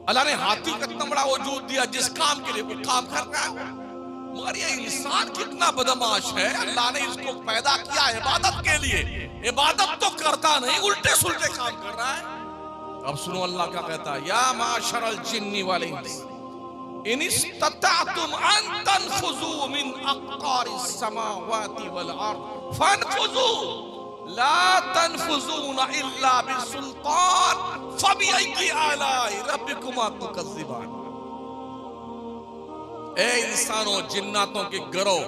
अल्लाह ने हाथी का इतना बड़ा वजूद दिया जिस काम के लिए कोई काम कर रहा है, मगर ये इंसान कितना बदमाश है। अल्लाह ने इसको पैदा किया इबादत के लिए, इबादत तो करता नहीं, उल्टे सुल्टे काम कर रहा है। अब सुनो अल्लाह क्या कहता है, या माशरल जिन्नी वल इंस इन इस्तताअतुम अन तनफुजू मिन अक़तारिस समावाति वल अर्द फनफुजू ला तनफुजून इल्ला बिसुल्तान फबिअय्यि आलाई रब्बिकुमा तुकज़्ज़िबान। ए इंसानों जिन्नातों के गिरोह,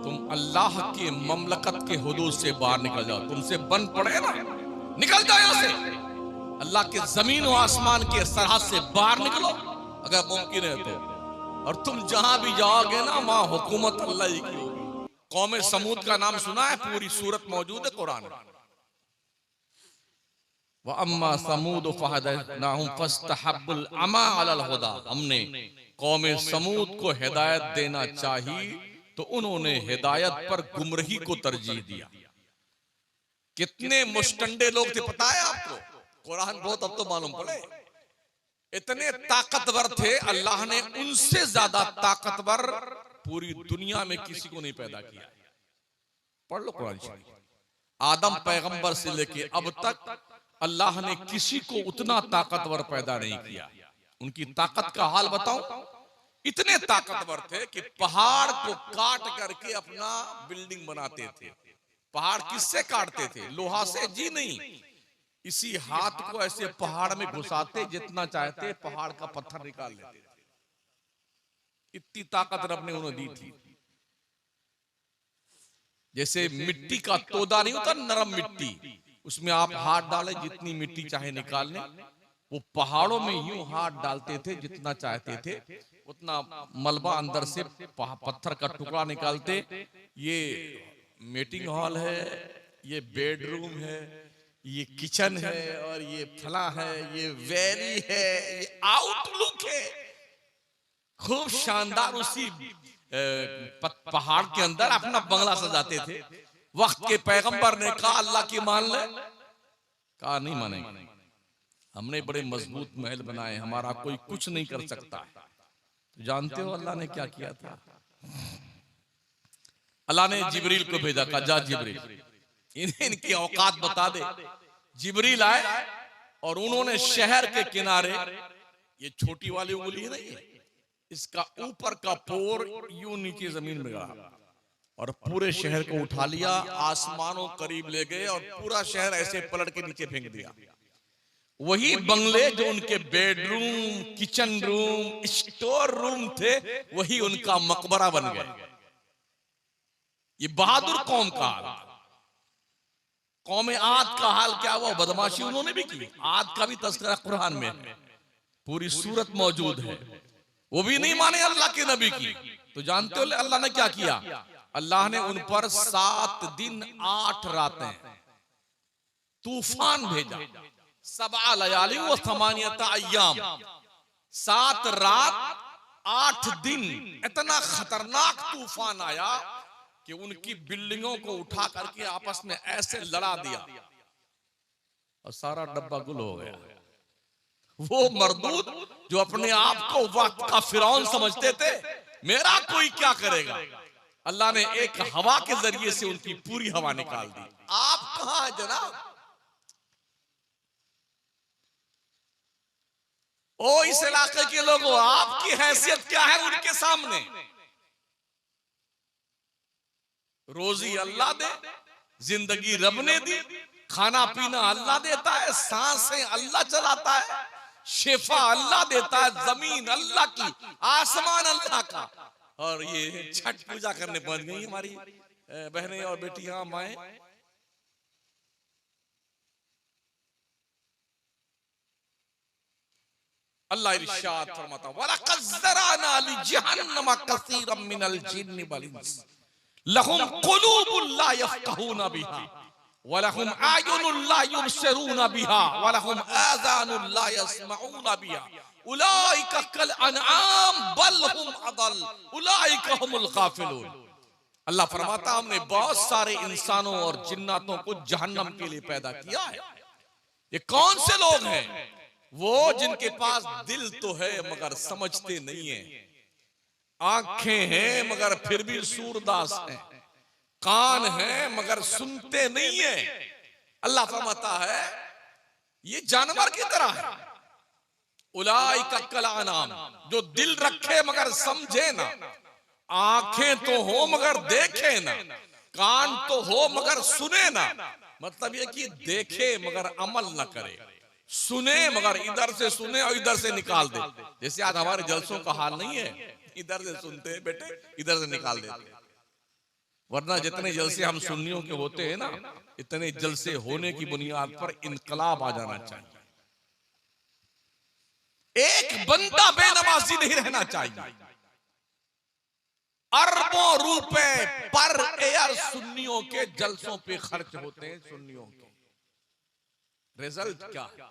तुम अल्लाह की ममलकत के हुदूद से बाहर निकल जाओ। तुमसे बन पड़े ना, निकल जाओ यहां से। अल्लाह के जमीन और आसमान के सरहद से बाहर निकलो अगर मुमकिन है तो। और तुम जहां भी जाओगे ना, वहां हुकूमत अल्लाह ही की होगी। कौम समूद का नाम सुना है, पूरी सूरत मौजूद है कुरान में। व अम्मा समूद फहदैनाहुम फस्तहब्बुल अमा अलल हुदा, हमने कौम समूद को हिदायत देना चाहिए तो उन्होंने हिदायत पर गुमराही को तरजीह दिया। कितने मुस्टंडे लोग थे पता है आपको? कुरान बहुत अब तो मालूम पड़े। इतने ताकतवर थे, अल्लाह ने उनसे ज्यादा ताकतवर पूरी दुनिया में किसी को नहीं पैदा किया। पढ़ लो कुरान शरीफ। आदम पैगंबर से लेके अब तक अल्लाह ने किसी को उतना ताकतवर पैदा नहीं किया। उनकी ताकत का हाल बताऊं, इतने ताकतवर थे कि पहाड़ को काट करके अपना बिल्डिंग बनाते थे। पहाड़ किससे काटते थे? लोहा से? जी नहीं, इसी हाथ को ऐसे पहाड़ में घुसाते, जितना चाहते पहाड़ का पत्थर निकाल लेते थे। इतनी ताकत रब ने उन्हें दी थी। जैसे मिट्टी का तोदा नहीं होता, नरम मिट्टी, उसमें आप हाथ डालें जितनी मिट्टी चाहे निकाल लें। वो पहाड़ों में यूं हाथ डालते थे, जितना चाहते थे उतना मलबा अंदर से पत्थर का टुकड़ा निकालते। ये मीटिंग हॉल है, ये बेडरूम है, ये किचन है, और ये फला है, ये वैली है, ये आउटलुक है। खूब शानदार उसी पहाड़ के अंदर अपना बंगला सजाते थे। वक्त के पैगंबर ने कहा अल्लाह की मान ले, कहा नहीं मानेंगे, हमने बड़े मजबूत महल बनाए, हमारा कोई कुछ नहीं कर सकता। तो जानते हो अल्लाह ने क्या किया था? अल्लाह ने जिब्रील को भेजा, कहा जा जिब्रील इन्हें इनकी औकात बता दे। जिब्रील आए और उन्होंने शहर के किनारे, ये छोटी वाली उंगली नहीं है, इसका ऊपर का पोर यूं नीचे जमीन में रहा और पूरे शहर को उठा लिया, आसमानों करीब ले गए और पूरा शहर ऐसे पलट के नीचे फेंक दिया। वही बंगले जो उनके bedroom, kitchen room, store room थे, वही उनका मकबरा बन गया। ये बहादुर कौम का हाल। कौम आद का हाल क्या हुआ? बदमाशी उन्होंने भी की। आद का भी तज़किरा कुरान में पूरी सूरत मौजूद है। वो भी नहीं माने अल्लाह के नबी की। तो जानते हो अल्लाह ने क्या किया? अल्लाह ने उन पर 7 दिन 8 रातें तूफान भेजा। 7 लयाली व 8 अय्याम, 7 रात 8 दिन इतना खतरनाक तूफान आया कि उनकी बिल्डिंगों को उठा करके आपस में ऐसे लड़ा दिया और सारा डब्बा गुल हो गया। वो मरदूद जो अपने आप को वक्त का फिरौन समझते थे, मेरा कोई क्या करेगा, अल्लाह ने एक हवा के जरिए से उनकी पूरी हवा निकाल दी। आप कहां हैं जनाब? ओ इस इलाके के लोगों, आपकी हैसियत क्या है उनके सामने? रोजी अल्लाह दे, जिंदगी रब ने दी, खाना पीना अल्लाह देता है, सांसें अल्लाह चलाता है, शिफा अल्लाह देता है, जमीन अल्लाह की, आसमान अल्लाह का। और ये छठ पूजा करने पहुंच गई हमारी बहनें और बेटियां, माएं। अल्लाह इरशाद फरमाता वलक़द ज़रअना लिजहन्नम कसीरम मिनल जिन्नि वल इंस लहुम क़ुलूबुन ला यफ़क़हूना बिहा वलहुम आयुनुन ला युबसिरूना बिहा वलहुम आज़ानुन ला यस्मऊना बिहा उलाइका कल अनआम बल हुम अदल उलाइका हुमुल गाफिलून। अल्लाह फरमाता हमने बहुत सारे इंसानों और जिन्नातों को जहन्नम के लिए पैदा किया है। ये कौन से लोग हैं? वो जिनके पास दिल तो है मगर समझते नहीं है, आंखें हैं मगर फिर भी सूरदास हैं, कान हैं मगर सुनते नहीं है। अल्लाह फरमाता है ये जानवर की तरह है। उलाइका कल अनाम, जो दिल रखे मगर समझे ना, आंखें तो हो मगर देखे ना, कान तो हो मगर सुने ना। मतलब ये कि देखे मगर अमल ना करे, सुने मगर इधर से सुने और इधर से निकाल दे। जैसे आज हमारे जलसों का हाल नहीं है, इधर से सुनते हैं बेटे, इधर से निकाल देते हैं। वरना जितने जलसे हम सुन्नियों के होते हैं ना, इतने जलसे होने की बुनियाद पर इनकलाब आ जाना चाहिए। एक बंदा बेनमाजी नहीं रहना चाहिए। अरबों रुपए पर एयर सुन्नियों के जलसों पे खर्च होते हैं। सुन्नियों के रिजल्ट क्या है?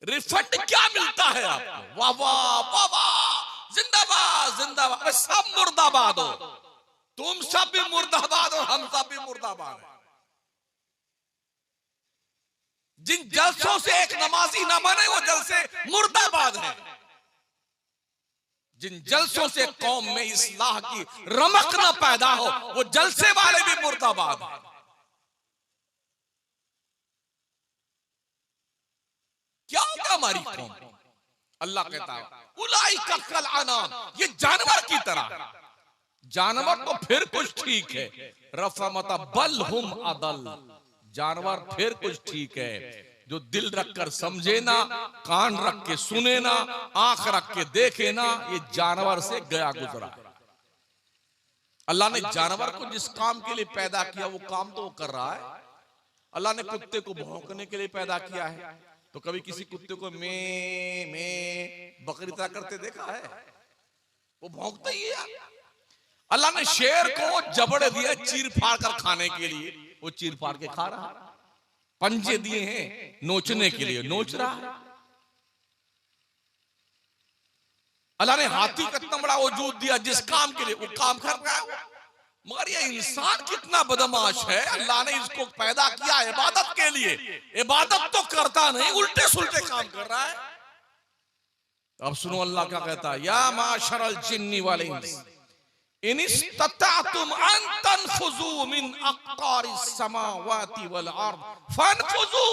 रिफंड क्या मिलता है आपको? वाह वाह वाह वाह, जिंदाबाद जिंदाबाद, सब मुर्दाबाद हो। तुम सब भी मुर्दाबाद हो, हम सब भी मुर्दाबाद हैं। जिन जलसों से एक नमाजी ना बने वो जलसे मुर्दाबाद हैं। जिन जलसों से कौम में इस्लाह की रमक न पैदा हो वो जलसे वाले भी मुर्दाबाद हैं। क्या होगा हमारी कौम? अल्लाह कहता है उलाइका कल अनाम, ये जानवर की तरह। जानवर तो फिर कुछ ठीक है, रफमता बल हुम अदल, जानवर फिर कुछ ठीक है। जो दिल रख कर समझे ना, कान रख के सुने ना, आंख रख के देखे ना, ये जानवर से गया गुजरा। अल्लाह ने जानवर को जिस काम के लिए पैदा किया वो काम तो वो कर रहा है। अल्लाह ने कुत्ते को भौंकने के लिए पैदा किया है, तो कभी किसी कुत्ते को में बकरी तरह करते देखा है? वो भौंकता ही है। अल्लाह ने शेर को जबड़े दिए चीर फाड़ कर खाने के लिए, वो चीर फाड़ के खा रहा। पंजे दिए हैं नोचने के लिए, नोच रहा है। अल्लाह ने हाथी का इतना बड़ा वजूद दिया जिस काम के लिए वो काम कर रहा है। मगर ये इंसान कितना बदमाश है, अल्लाह ने इसको पैदा किया इबादत के लिए, इबादत तो करता नहीं, उल्टे सुल्टे काम कर रहा है। अब सुनो अल्लाह क्या कहता है, या माशरल जिन्नी वाले इन इस्तताअतुम अन तनफुजू मिन अक़तारिस समावाति वल अर्द फनफुजू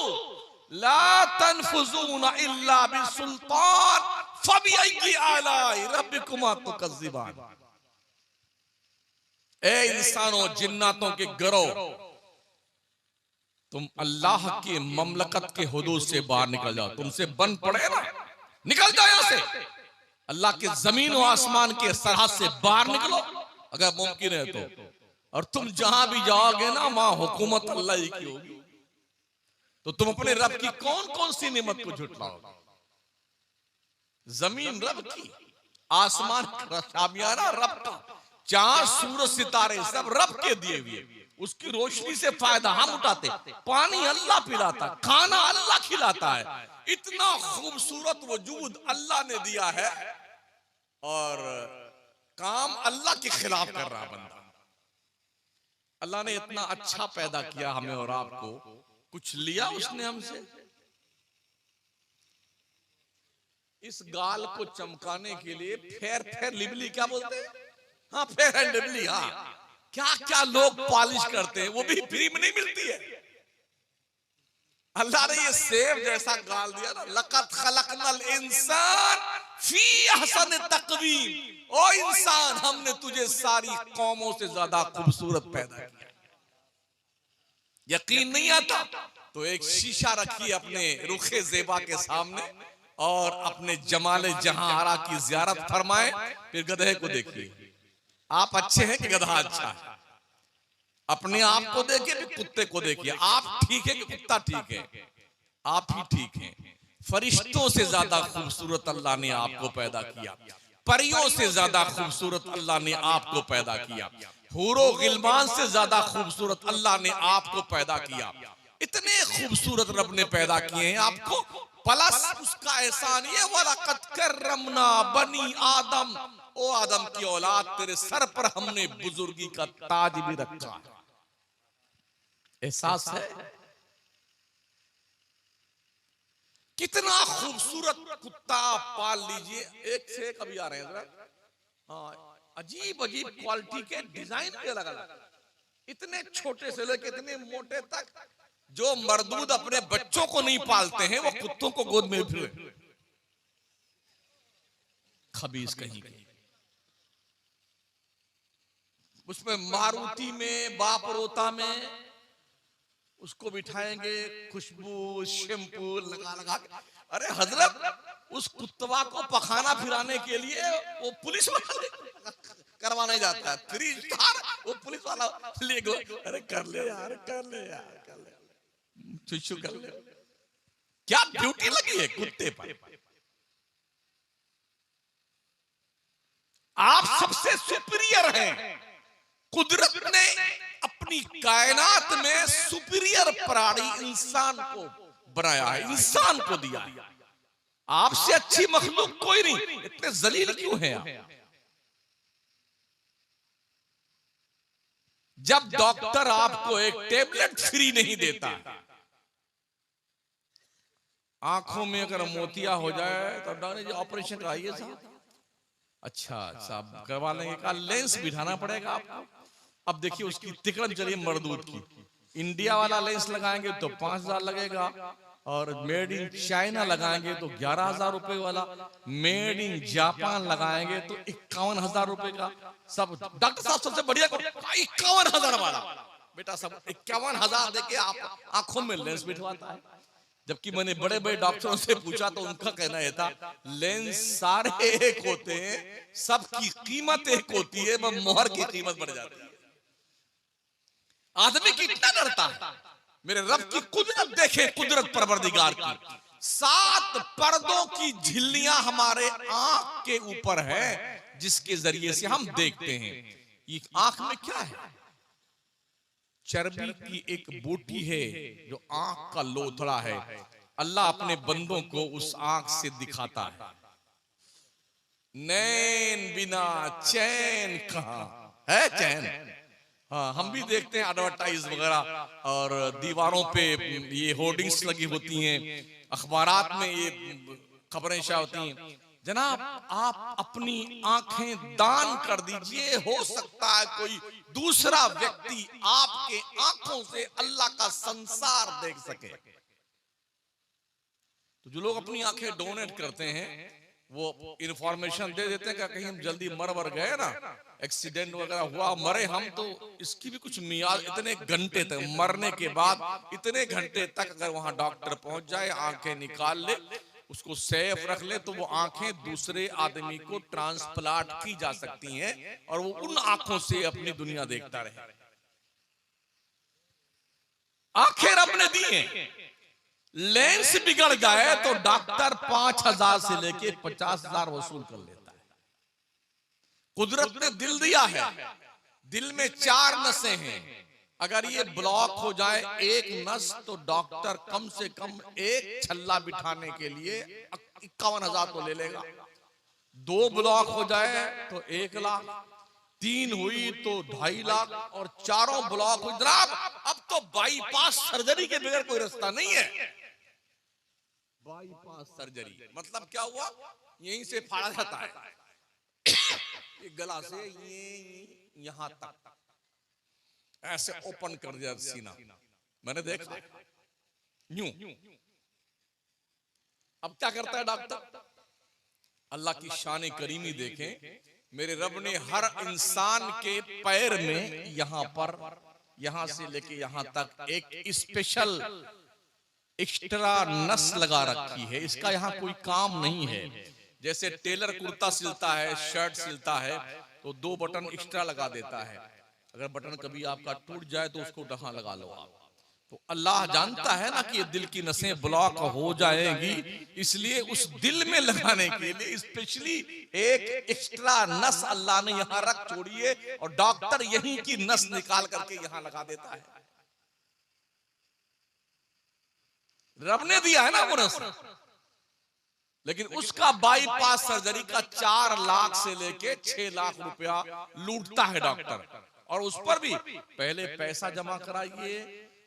ला तनफुजूना इल्ला बिसुल्तान फबिअय्यि आलाई रब्बिकुमा तुकज़्ज़िबान। ए इंसानों जिन्नातों के गिरोह, तुम अल्लाह की ममलकत के हुदूद से बाहर निकल जाओ। तुमसे बन पड़े ना, निकल जाओ यहां से। अल्लाह के जमीन और आसमान के सरहद से बाहर निकलो अगर मुमकिन है तो। और तुम जहां भी जाओगे ना वहां हुकूमत अल्लाह ही की होगी। तो तुम अपने रब की कौन कौन सी नेमत को झुटलाओगे? जमीन रब की, आसमान शामियाना रब का, चांद सूरज सितारे सब रब के दिए हुए, उसकी रोशनी से फायदा हम उठाते। पानी अल्लाह पिलाता, खाना अल्लाह खिलाता है। इतना खूबसूरत वजूद अल्लाह ने दिया है और काम अल्लाह के खिलाफ कर रहा बंदा। अल्लाह ने इतना अच्छा पैदा किया हमें और आपको, कुछ लिया उसने हमसे? इस गाल को चमकाने के लिए फेर फेर लिबली, क्या बोलते हैं? हाँ, फेयर एंड लवली। हाँ, क्या क्या लोग पॉलिश करते हैं, वो भी फ्री में नहीं मिलती है। अल्लाह ने ये सेब जैसा गाल दिया ना, लक़द खलक़नल इंसान फी अहसन तक़वीम। ओ इंसान, हमने तुझे सारी कौमों से ज्यादा खूबसूरत पैदा किया। यकीन नहीं आता तो एक शीशा रखिए अपने रुखे ज़ेबा के सामने और अपने जमाले जहां आरा की ज़ियारत फरमाएं, फिर गधे को देखिए। आप अच्छे हैं कि गधा अच्छा है? अपने आप को देखिए कि कुत्ते को देखिए। आप ठीक है कि कुत्ता ठीक है? आप ही ठीक हैं। फरिश्तों से ज्यादा खूबसूरत अल्लाह ने आपको पैदा किया, परियों से ज्यादा खूबसूरत अल्लाह ने आपको पैदा किया, हूरो गिलमान से ज्यादा खूबसूरत अल्लाह ने आपको पैदा किया। इतने खूबसूरत रब ने पैदा किए हैं आपको, प्लस उसका एहसान ये वलक़द कर्रमना बनी आदम, ओ आदम की औलाद, तेरे सर पर हमने बुजुर्गी का ताज भी रखा है। एहसास है? कितना खूबसूरत कुत्ता पाल लीजिए, एक से एक अभी आ रहे हैं जरा, हाँ, अजीब अजीब क्वालिटी के डिजाइन के अलग अलग, इतने छोटे से लेकर इतने मोटे तक। जो मर्दूद अपने बच्चों को नहीं पालते हैं वो कुत्तों को गोद में फिरे, खबीस कहीं के। उसमें मारुति में, बापरोता में उसको बिठाएंगे, खुशबू शैम्पू लगा लगा के। अरे हजरत, उस कुत्तवा को पखाना फिराने के लिए वो पुलिस वाला करवा नहीं जाता है, 3 स्टार वो पुलिस वाला ले गो। अरे कर ले यार, कर ले यार, कर ले, चुचू कर ले। क्या ड्यूटी लगी है कुत्ते पर। आप सबसे सुपीरियर हैं। कुदरत ने अपनी कायनात में सुपीरियर प्राणी इंसान को बनाया है, इंसान को दिया है। आपसे अच्छी मखलूक कोई नहीं। इतने जलील क्यों हैं आप? जब डॉक्टर आपको एक टेबलेट फ्री नहीं देता, आंखों में अगर मोतिया हो जाए तो डॉक्टर जी ऑपरेशन कराइए साहब। अच्छा साहब करवा लेंगे, का लेंस बिठाना पड़ेगा आपको। अब देखिए उसकी तिकड़म चलिए मर्दूद की। इंडिया वाला लेंस लगाएंगे तो 5,000 लगेगा, और मेड इन चाइना लगाएंगे तो 11,000 रुपए वाला, मेड इन जापान लगाएंगे तो 51,000 रुपए का। सब डॉक्टर साहब सबसे बढ़िया 51,000 वाला बेटा, सब 51,000 देके आप आंखों में लेंस बिठवाता है। जबकि मैंने बड़े बड़े डॉक्टरों से पूछा तो उनका कहना यह था, लेंस सारे एक होते हैं, सबकी कीमत एक होती है, वह मोहर की कीमत बढ़ जाती है। आदमी कितना डरता है। मेरे रब की कुदरत देखे, कुदरत परवरदिगार की। 7 पर्दों की झिल्लियां हमारे आंख के ऊपर है, जिसके जरिए से हम देखते हैं। ये आंख में क्या है? चर्बी की एक बूटी है जो आंख का लोथड़ा है। अल्लाह अपने बंदों को उस आंख से दिखाता है। नैन बिना चैन कहां है चैन। हाँ, हम भी देखते हैं एडवर्टाइज वगैरह, और दीवारों पे ये होर्डिंग्स लगी होती हैं, अखबारात में ये खबरें शाया होती हैं। जनाब आप अपनी आंखें दान कर दीजिए, हो सकता है कोई दूसरा व्यक्ति आपके आंखों से अल्लाह का संसार देख सके। तो जो लोग अपनी आंखें डोनेट करते हैं वो इंफॉर्मेशन दे देते हैं कि कहीं हम जल्दी मर गए ना, एक्सीडेंट वगैरह हुआ मरे हम, तो इसकी भी कुछ मियाद, इतने घंटे तक मरने के बाद इतने घंटे तक अगर वहां डॉक्टर पहुंच जाए, आंखें निकाल ले, उसको सेफ रख ले, तो वो आंखें दूसरे आदमी को ट्रांसप्लांट की जा सकती हैं और वो उन आंखों से अपनी दुनिया देखता रहे। आंखें रब ने दी हैं। लेंस बिगड़ जाए तो डॉक्टर 5,000 से लेके 50,000 वसूल कर लेता है। कुदरत ने दिल दिया है, दिल में 4 नसें हैं। अगर ये ब्लॉक हो जाए एक नस, तो डॉक्टर कम से कम एक छल्ला बिठाने के लिए 51,000 तो ले लेगा। 2 ब्लॉक हो जाए तो 1 लाख, 3 हुई तो 2.5 लाख, और 4 ब्लॉक हुई। जनाब अब तो बाईपास सर्जरी के बगैर कोई रास्ता नहीं है। बाईपास सर्जरी मतलब क्या हुआ? यहीं से फाड़ा जाता है, ये गला से ये यहां तक ऐसे ओपन कर दिया सीना, मैंने देखा यूं। अब क्या करता है डॉक्टर? अल्लाह की शान करीमी देखें। मेरे रब ने हर इंसान के पैर में यहां पर, यहां से लेके यहां तक एक स्पेशल एक्स्ट्रा नस लगा रखी है। इसका यहाँ कोई काम नहीं है। जैसे टेलर कुर्ता सिलता है, शर्ट सिलता है, तो 2 बटन एक्स्ट्रा लगा देता है। अगर बटन कभी आपका टूट जाए तो उसको यहाँ लगा लो आप। तो अल्लाह जानता है ना कि ये दिल की नसें ब्लॉक हो जाएंगी, इसलिए उस दिल में लगाने के लिए स्पेशली एक एक्स्ट्रा नस अल्लाह ने यहाँ रख छोड़ी है, और डॉक्टर यहीं की नस निकाल करके यहाँ लगा देता है। रब ने दिया है ना वो नस, लेकिन उसका बाईपास सर्जरी का 4 लाख से लेके 6 लाख रुपया लूटता है डॉक्टर। और उस पर भी पहले पैसा जमा कराइए,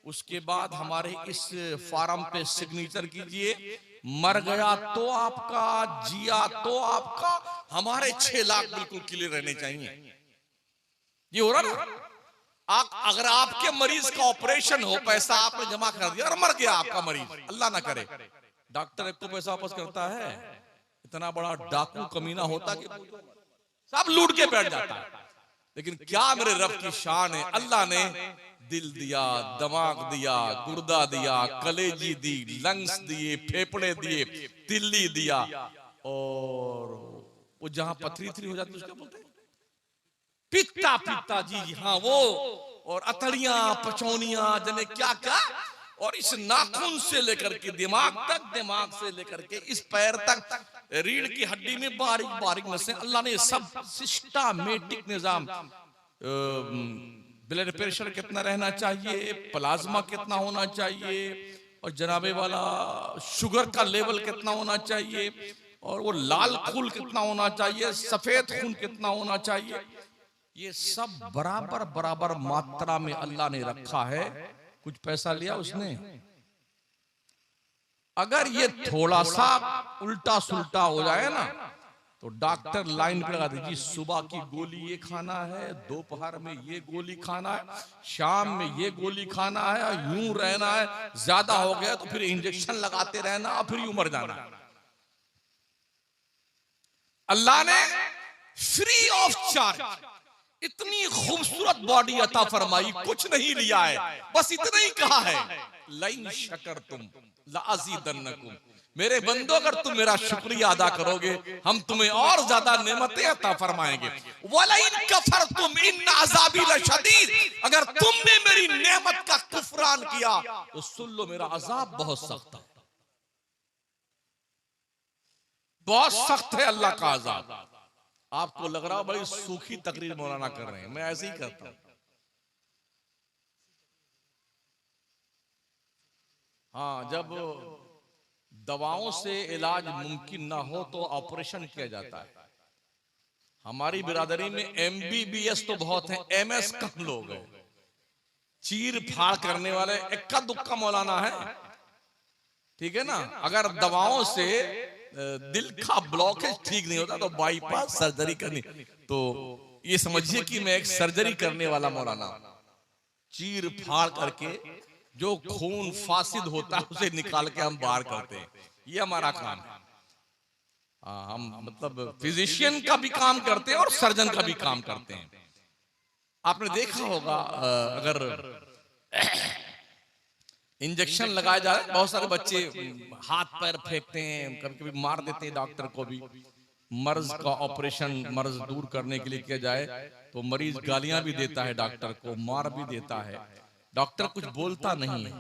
उसके बाद हमारे इस फॉर्म पे सिग्नेचर कीजिए, मर गया तो आपका, जिया तो आपका, हमारे 6 लाख बिल्कुल क्लियर रहने चाहिए। ये हो रहा ना। अगर आपके मरीज का ऑपरेशन हो, पैसा आपने जमा कर दिया और मर गया आपका मरीज, अल्लाह ना करे, डॉक्टर एक को पैसा वापस करता है? इतना बड़ा डाकू कमीना होता कि सब लूट के बैठ जाता है। लेकिन क्या मेरे रब की शान है, अल्लाह ने दिल दिया, दिमाग दिया, गुर्दा दिया, कलेजी दी, लंग्स दिए, फेफड़े दिए, तिल्ली दिया, और वो जहां पथरी थरी हो जाती है उसको बोलते हैं पित्ता, पित्ता जी हाँ वो, और अतड़ियां, पचौनियां, जने क्या क्या, और इस नाखून से लेकर के दिमाग तक, दिमाग से लेकर के इस पैर तक, रीढ़ की हड्डी में बारीक बारीक नसें, अल्लाह ने सब सिस्टमैटिक निजाम, ब्लड प्रेशर कितना रहना चाहिए, प्लाज्मा कितना होना चाहिए, और जनाबे वाला शुगर का लेवल कितना होना चाहिए, और वो लाल खून कितना होना चाहिए, सफेद खून कितना होना चाहिए, ये सब बराबर बराबर मात्रा में अल्लाह ने रखा है। कुछ पैसा लिया उसने? अगर ये थोड़ा सा उल्टा सुल्टा हो जाए ना तो डॉक्टर लाइन पे लगा दीजिए, सुबह की गोली ये खाना है, दोपहर में ये गोली खाना है, शाम में ये गोली खाना है, यूं रहना है, ज्यादा हो गया तो फिर इंजेक्शन लगाते रहना और फिर यूं मर जाना। अल्लाह ने फ्री ऑफ चार्ज इतनी खूबसूरत बॉडी अता फरमाई, कुछ नहीं लिया है, बस इतना ही कहा है, लाइन शकरतुम लाज़ीदन्नकुम, मेरे बंदो अगर तुम मेरा शुक्रिया अदा करोगे हम तुम्हें और ज्यादा नेमतें अता फरमाएंगे। वलाइन कफरतुम इन्न अज़ाबी लशदीद, अगर तुमने मेरी नेमत का कुफरान किया तो सुन लो मेरा अजाब बहुत सख्त है, बहुत सख्त है अल्लाह का अजाब। आपको लग रहा है बड़ी सूखी तकरीर मौलाना कर रहे हैं, मैं ऐसे ही करता हूं। हाँ, जब दवाओं से इलाज मुमकिन ना हो तो ऑपरेशन किया जाता है। हमारी बिरादरी में MBBS तो बहुत हैं, MS कम लोग हैं। चीर फाड़ करने वाले इक्का दुक्का मौलाना है, ठीक है ना। अगर दवाओं से दिल का ब्लॉकेज ठीक नहीं होता तो बाईपास सर्जरी करनी, तो ये समझिए कि मैं एक सर्जरी करने वाला मौलाना, चीर फाड़ करके जो खून फासिद होता है उसे निकाल के हम बाहर करते हैं, ये हमारा काम है। हम मतलब फिजिशियन का भी काम करते हैं और सर्जन का भी काम करते हैं। आपने देखा होगा अगर इंजेक्शन लगाया जा रहा है, बहुत सारे बच्चे हाथ पैर फेंकते हैं, कभी कभी मार देते हैं डॉक्टर को भी। मर्ज का ऑपरेशन मर्ज दूर करने के लिए किया जाए तो मरीज गालियां भी देता है डॉक्टर को, मार भी देता है, डॉक्टर कुछ बोलता नहीं है,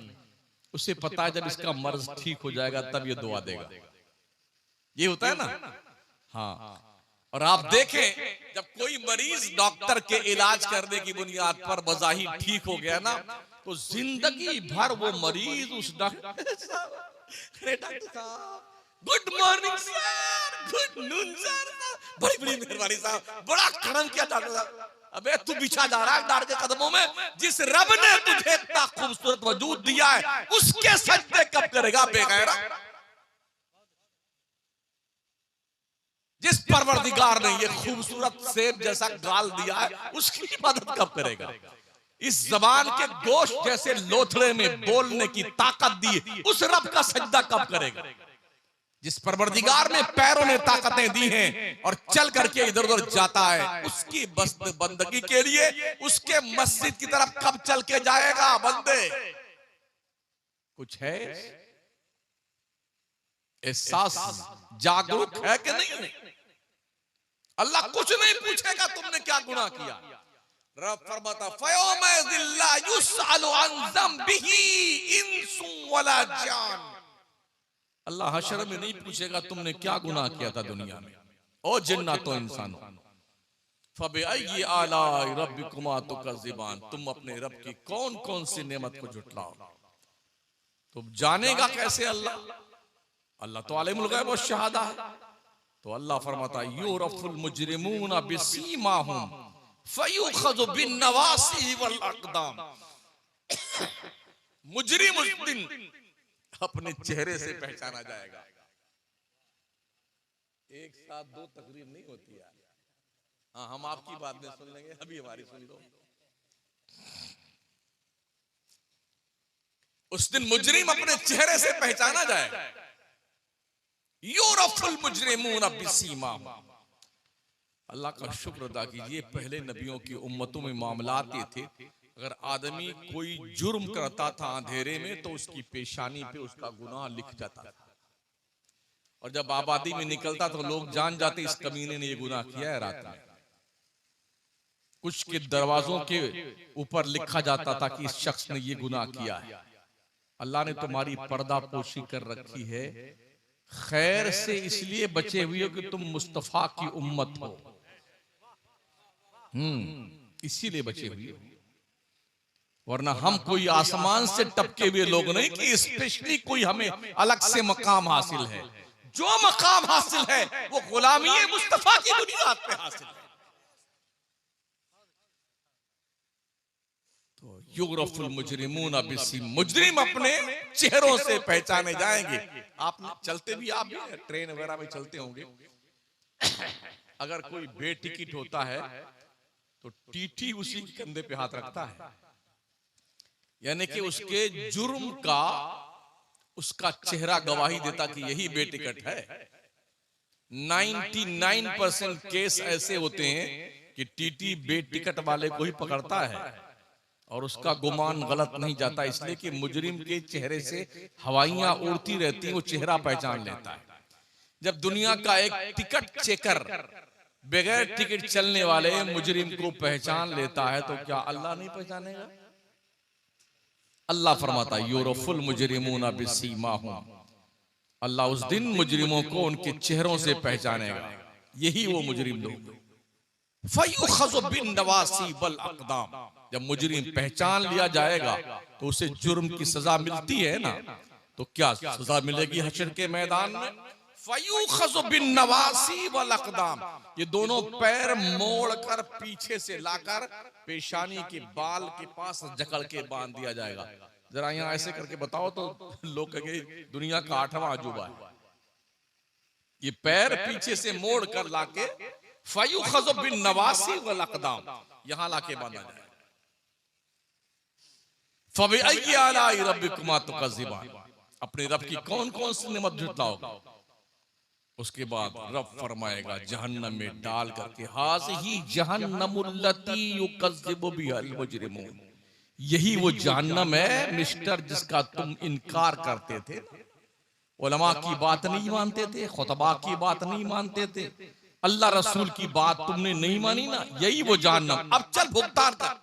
उसे पता है जब इसका मर्ज ठीक हो जाएगा तब ये दुआ देगा, ये होता है ना। हाँ, और आप देखें जब कोई मरीज डॉक्टर के इलाज करने की बुनियाद पर बज़ाहिर ठीक हो गया ना तो जिंदगी भर वो मरीज उस डॉक्टर साहब good morning sir, good noon sir, बड़ी बड़ी मेहरबानी साहब, बड़ा करम किया डॉक्टर साहब। अबे तू बिछा जा रहा है डॉक्टर के कदमों में, जिस रब ने तुझे इतना खूबसूरत वजूद दिया है उसके सजदे कब करेगा बेगैरा? जिस परवरदिगार ने ये खूबसूरत सेब जैसा गाल दिया है उसकी मदद कब करेगा? इस जबान के गोश्त जैसे लोथड़े में बोलने की ताकत दी उस रब का सजदा कब करेगा? जिस परवरदिगार ने पैरों ने ताकतें दी हैं और चल करके इधर उधर जाता है, उसकी बंदगी के लिए उसके मस्जिद की तरफ कब चल के जाएगा बंदे? कुछ है एहसास, जागरूक है कि नहीं? अल्लाह कुछ नहीं पूछेगा तुमने क्या गुनाह किया। रब फरमाता फयौमइज़िल ला युसअलु अन ज़ंबिही इंसु वला जान, अल्लाह हशर में नहीं पूछेगा तुमने क्या गुनाह किया था दुनिया में, ओ जिन्नातो इंसानों। फबिअय्यि आलाइ रब्बिकुमा तुकज़्ज़िबान, तुम अपने रब की कौन कौन सी नेमत को झुटलाओ। तो जानेगा कैसे अल्लाह? अल्लाह तो आलिमुल गैब व शहादा है। तो अल्लाह फरमाता युरफुल मुजरिमूना बिसीमाहुम फयुखज़ु बिन्नवासी वल अक़दाम, मुजरिम उस दिन अपने चेहरे से पहचाना जाएगा। एक साथ दो तकरीर नहीं होती यार। हाँ, हम आपकी बात में सुन लेंगे, अभी हमारी सुन लो। उस दिन मुजरिम अपने चेहरे से पहचाना जाएगा। यूरफुल मुजरिमून बिसीमाहुम। अल्लाह का शुक्र अदा कीजिए, पहले नबियों की उम्मतों में मामलात ये थे, अगर आदमी कोई जुर्म करता था अंधेरे में तो उसकी पेशानी पे उसका गुनाह लिख जाता था, और जब आबादी में निकलता तो लोग जान जाते इस कमीने ने ये गुनाह किया है रात में। कुछ के दरवाजों के ऊपर लिखा जाता था कि इस शख्स ने ये गुनाह किया है। अल्लाह ने तुम्हारी पर्दा पोशी कर रखी है, खैर से इसलिए बचे हुए हो कि तुम मुस्तफा की उम्मत हो, इसीलिए बचे हुए हो, वरना हम कोई आसमान से टपके हुए लोग नहीं कि स्पेशली कोई हमें अलग से मकाम हासिल है। जो मकाम हासिल है वो गुलामी मुस्तफा की बुनियाद पे हासिल है। तो युरफुल मुजरिमून बिसीम, मुजरिम अपने चेहरों से पहचाने जाएंगे। आप चलते भी, आप भी ट्रेन वगैरह में चलते होंगे, अगर कोई बेटिकट होता है तो टीटी उसी के कंधे पे हाथ रखता है, यानी कि उसके जुर्म का उसका चेहरा गवाही देता कि यही बेटिकट है। 99% केस ऐसे होते हैं कि टीटी बेटिकट वाले को ही पकड़ता है और उसका गुमान गलत नहीं जाता, इसलिए कि मुजरिम के चेहरे से हवाइयां उड़ती रहती हैं, वो चेहरा पहचान लेता है। जब दुनिया का एक टिकट चेकर बगैर टिकट चलने वाले मुजरिम को पहचान लेता है तो क्या अल्लाह नहीं पहचानेगा? अल्लाह फरमाता है यूरफुल मुजरिमून बिसीमाहुम, अल्लाह उस दिन मुजरिमों को उनके चेहरों से पहचानेगा। यही वो मुजरिम लोग। फयुखज़ु बिन्नवासी वल अक़दाम, जब मुजरिम पहचान लिया जाएगा तो उसे जुर्म की सजा मिलती है ना, तो क्या सजा मिलेगी हशर के मैदान में? फयुखज़ु बिन्नवासी वल अक़दाम, ये दोनों पैर मोड़कर पीछे से लाकर पेशानी के बाल के पास जकड़ के बांध दिया जाएगा। जरा यहाँ ऐसे करके बताओ तो लोग कहेंगे दुनिया का 8वां अजूबा है। ये पैर पीछे से मोड़ कर लाके फयुखज़ु बिन्नवासी वल अक़दाम, यहां लाके बांधा जाएगा। फबिअय्यि आलाइ रब्बिकुमा तुकज़्ज़िबान, अपने रब की कौन कौन सी नेमत झुटलाओगे? उसके बाद रब फरमाएगा जहन्नम में डाल करके, हाज़िही जहन्नमुल्लती युकज़्ज़िबु बिहल मुजरिमून, यही वो जहन्नम है मिस्टर जिसका तुम इनकार करते थे। उलमा की बात नहीं मानते थे, खुतबा की बात नहीं मानते थे, अल्लाह रसूल की बात तुमने नहीं मानी ना, यही वो जहन्नम। अब चल भुगतान कर,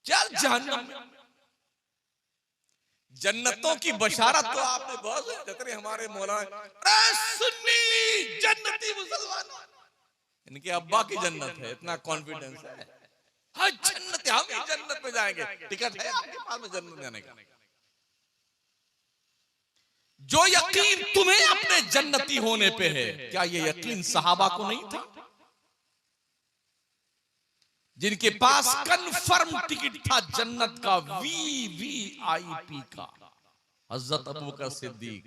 चल जहन्नम में। जन्नतों की बशारत तो आपने बहुत जितने हमारे मौलाना सुन्नी जन्नती मुसलमान, इनके अब्बा की जन्नत है, इतना कॉन्फिडेंस है, हाँ जन्नत, हम ही जन्नत में जाएंगे, टिकट है आपके पास में जन्नत जाने का? जो यकीन तुम्हें अपने जन्नती होने पे है, क्या ये यकीन सहाबा को नहीं था, जिनके पास कन्फर्म टिकट था जन्नत का, VVIP का? हज़रत अबू बकर सिद्दीक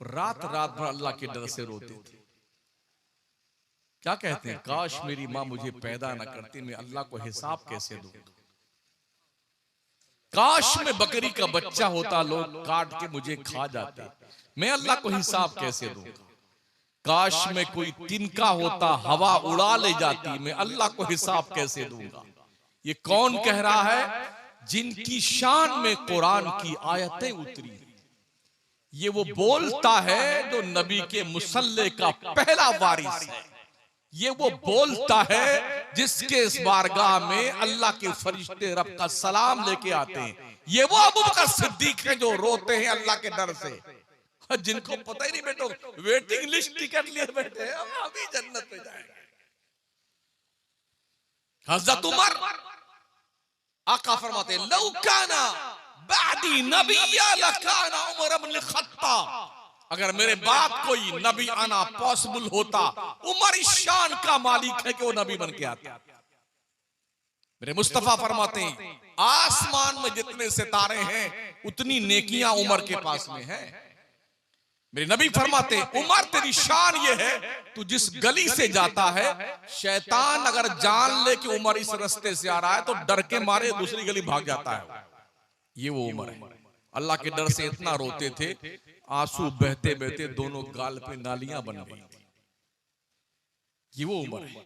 रात रात भर अल्लाह के डर से रोते थे। क्या कहते हैं, काश मेरी माँ मुझे पैदा न करती, मैं अल्लाह को हिसाब कैसे दूं? काश में बकरी का बच्चा होता, लोग काट के मुझे खा जाते, मैं अल्लाह को हिसाब कैसे दूंगा? काश में कोई तिनका होता, हवा उड़ा ले जाती, मैं अल्लाह को हिसाब कैसे दूंगा? ये कौन कह रहा है? जिनकी शान में कुरान की आयतें उतरी। ये वो बोलता है जो नबी के मुसल्ले का पहला वारिस है। ये वो बोलता है जिसके इस बारगाह में अल्लाह के फरिश्ते रब का सलाम लेके आते हैं। ये वो अबू बकर सिद्दीक है जो रोते हैं अल्लाह के डर से, जिनको पता ही नहीं बेटो वेटिंग लिस्ट टिकट लिए बैठे हैं, हम अभी जन्नत में जाएंगे। हज़रत उमर आका फरमाते लौ काना बादी नबिय्या लकाना उमर इब्न खत्ताब, अगर मेरे बाद कोई नबी आना पॉसिबल होता, उमर इस शान का मालिक है कि वो नबी बन के आता। मेरे मुस्तफा फरमाते हैं आसमान में जितने सितारे हैं उतनी नेकियां उमर के पास में है। मेरे नबी फरमाते उमर तेरी शान ये है, तू जिस गली से जाता है शैतान अगर जान ले कि उमर इस रास्ते से आ रहा है तो डर के मारे दूसरी गली भाग जाता है। ये वो उमर है। अल्लाह के डर से इतना रोते थे, आंसू बहते बहते दोनों गाल पे नालियां बन गई थी। ये वो उमर है।